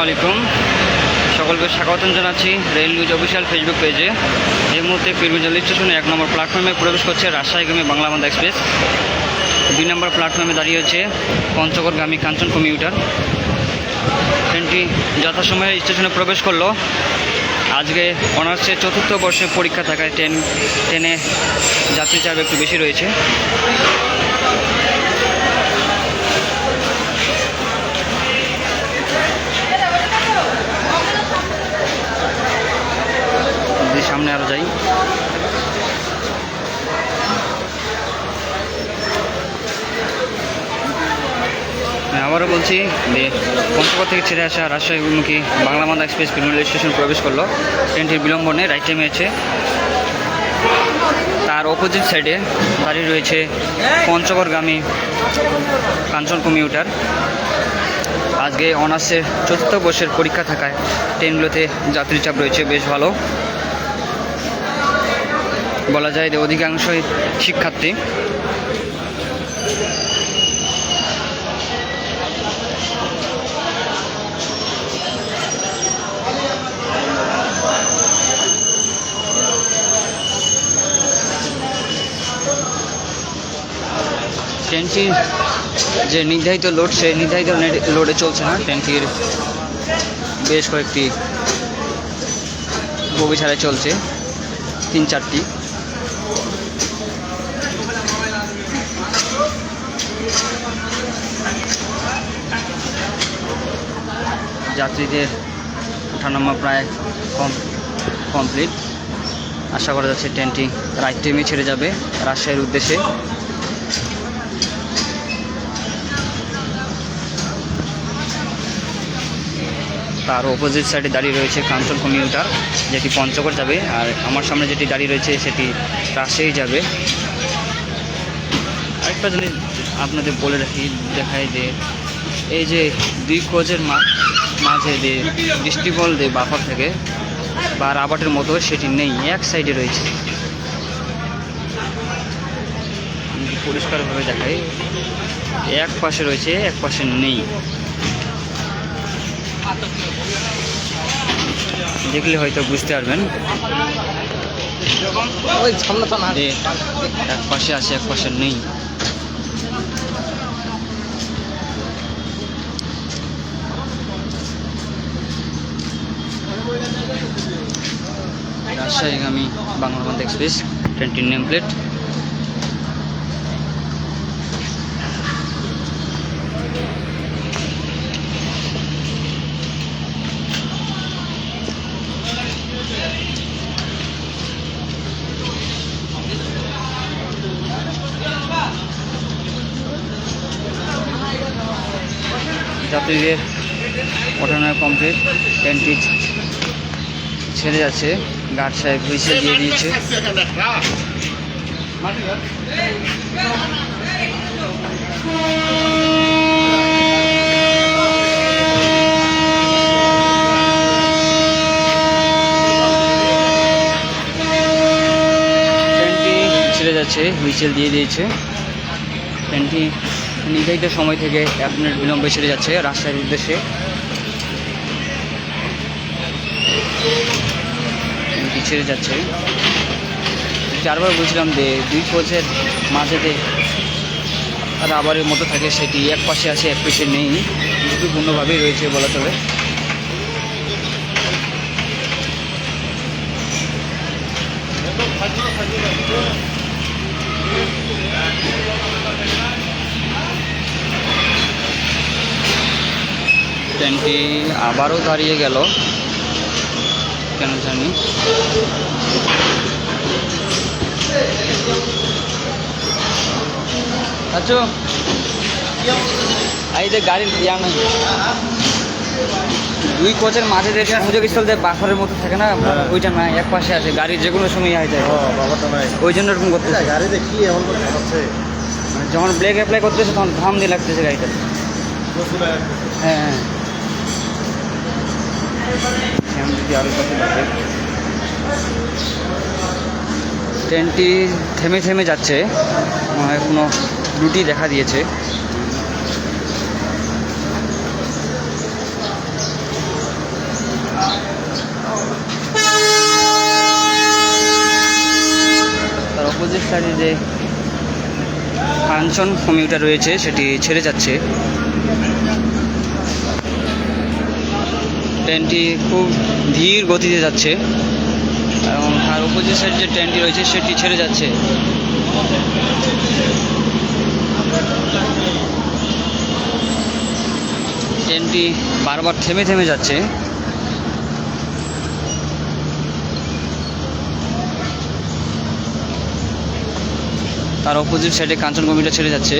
আলাইকুম, সকলকে স্বাগতম জানাচ্ছি রেল নিউজ অফিসিয়াল ফেসবুক পেজে। এই মুহূর্তে পীরগঞ্জ রেল স্টেশনে 1 নম্বর প্ল্যাটফর্মে প্রবেশ করছে রাজশাহীগামী বাংলাবান্ধা এক্সপ্রেস। 2 নম্বর প্ল্যাটফর্মে দাঁড়িয়ে হচ্ছে পঞ্চগড়গামী কাঞ্চন কমিউটার। ট্রেনটি যথাসময়ে স্টেশনে প্রবেশ করলো। আজকে অনার্সের 4র্থ বর্ষের পরীক্ষা থাকায় ট্রেনে যাত্রী চাপ একটু বেশি রয়েছে। সামনে আরো যাই, আবারও বলছি যে পঞ্চগড় থেকে ছেড়ে আসা রাজশাহীমুখী Banglabandha express Pirganj rail station প্রবেশ করলো। ট্রেনটির বিলম্ব নেই, রাইট টাইমে আছে। তার অপোজিট সাইডে দাঁড়িয়ে রয়েছে পঞ্চগড়গামী কাঞ্চন কমিউটার। আজকে অনার্সের 4র্থ বর্ষের পরীক্ষা থাকায় ট্রেনগুলোতে যাত্রী চাপ রয়েছে বেশ ভালো। বলা যায় যে অধিকাংশই শিক্ষার্থী। ট্রেনটির যে নির্ধারিত লোড, সেই নির্ধারিত লোডে চলছে না। ট্রেনটির বেশ কয়েকটি বগি ছাড়াই চলছে, 3-4টি। যাত্রীদের ওঠানামা প্রায় কমপ্লিট। আশা করা যাচ্ছে ট্রেনটি রাইট টাইমে ছেড়ে যাবে রাজশাহীর উদ্দেশ্যে। তার অপোজিট সাইডে দাঁড়িয়ে রয়েছে কাঞ্চন কমিউটার, যেটি পঞ্চগড় যাবে। আর আমার সামনে যেটি দাঁড়িয়ে রয়েছে সেটি রাজশাহী যাবে। আরেকটা জিনিস আপনাদের বলে রাখি, দেখায় যে এই যে 2 কোচের মাঝে যে দৃষ্টিবল যে বাফার থেকে বা রাবারের মতো, সেটি নেই, এক সাইডে রয়েছে। পরিষ্কারভাবে দেখায়, এক পাশে রয়েছে, এক পাশে নেই। দেখলে হয়তো বুঝতে পারবেন যে এক পাশে আছে, এক পাশে নেই। রাজশাহীগামী বাংলাবান্ধা এক্সপ্রেস ট্রেনটির নেম প্লেট। যাত্রীদের ওঠানো কমপ্লিট। ট্রেনটি ছেড়ে যাচ্ছে। গার্ড সাহেব হুইসেল দিয়ে দিয়েছে। ট্রেনটি ছেড়ে যাচ্ছে, হুইসেল দিয়ে দিয়েছে। ট্রেনটি নির্ধারিত সময় থেকে 1 মিনিট বিলম্বে ছেড়ে যাচ্ছে রাজশাহীর উদ্দেশ্যে। ছেড়ে যাচ্ছে। 4বার বলছিলাম যে 2 কোচের মাঝেতে রাবারের মতো থাকে, সেটি এক পাশে আছে, এক পাশে নেই। ঝুঁকিপূর্ণভাবেই রয়েছে বলা চলে। ট্রেনটি আবারও দাঁড়িয়ে গেল কেন জানি। আচ্ছা, এই যে গাড়ির 2 কোচের মাঝে যে সংযোগস্থল যে বাফারের মতো থাকে না, ওইটা না, এক পাশে আছে। গাড়ি যে কোনো সময় হয়ে যায়, ওই জন্য এরকম করতে। গাড়ি দেখি এমন হচ্ছে, যখন ব্রেক অ্যাপ্লাই করতেছে তখন ঘাম দিয়ে লাগতেছে গাড়িটা। হ্যাঁ হ্যাঁ, যদি আরও কত লাগে। ট্রেনটি থেমে থেমে যাচ্ছে, কোনো ত্রুটি দেখা দিয়েছে। সাইডে যে কাঞ্চন কমিউটার রয়েছে সেটি ছেড়ে যাচ্ছে। ট্রেনটি খুব ধীর গতিতে যাচ্ছে এবং তার অপোজিট সাইড যে ট্রেনটি রয়েছে সেটি ছেড়ে যাচ্ছে। ট্রেনটি বারবার থেমে থেমে যাচ্ছে। তার অপোজিট সাইডে কাঞ্চন কমিউটার ছেড়ে যাচ্ছে।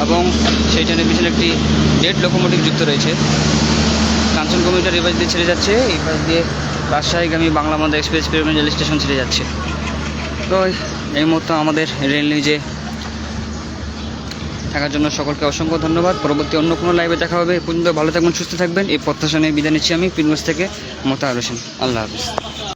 এবং সেই ট্রেনের পিছনে একটি ডেড লোকোমোটিভ যুক্ত রয়েছে। কাঞ্চন কমিউটার এই পাশ দিয়ে ছেড়ে যাচ্ছে, এই পাশ দিয়ে রাজশাহীগামী বাংলাবন্ধ এক্সপ্রেস পেরোনো রেল স্টেশন ছেড়ে যাচ্ছে। তো এই মুহূর্তে আমাদের রেল নিউজে থাকার জন্য সকলকে অসংখ্য ধন্যবাদ। পরবর্তী অন্য কোনো লাইভে দেখা হবে। পর্যন্ত ভালো থাকবেন, সুস্থ থাকবেন, এই প্রত্যাশা নিয়ে বিদায় নিচ্ছি আমি পীরগঞ্জ থেকে মোতাহার হোসেন। আল্লাহ হাফিজ।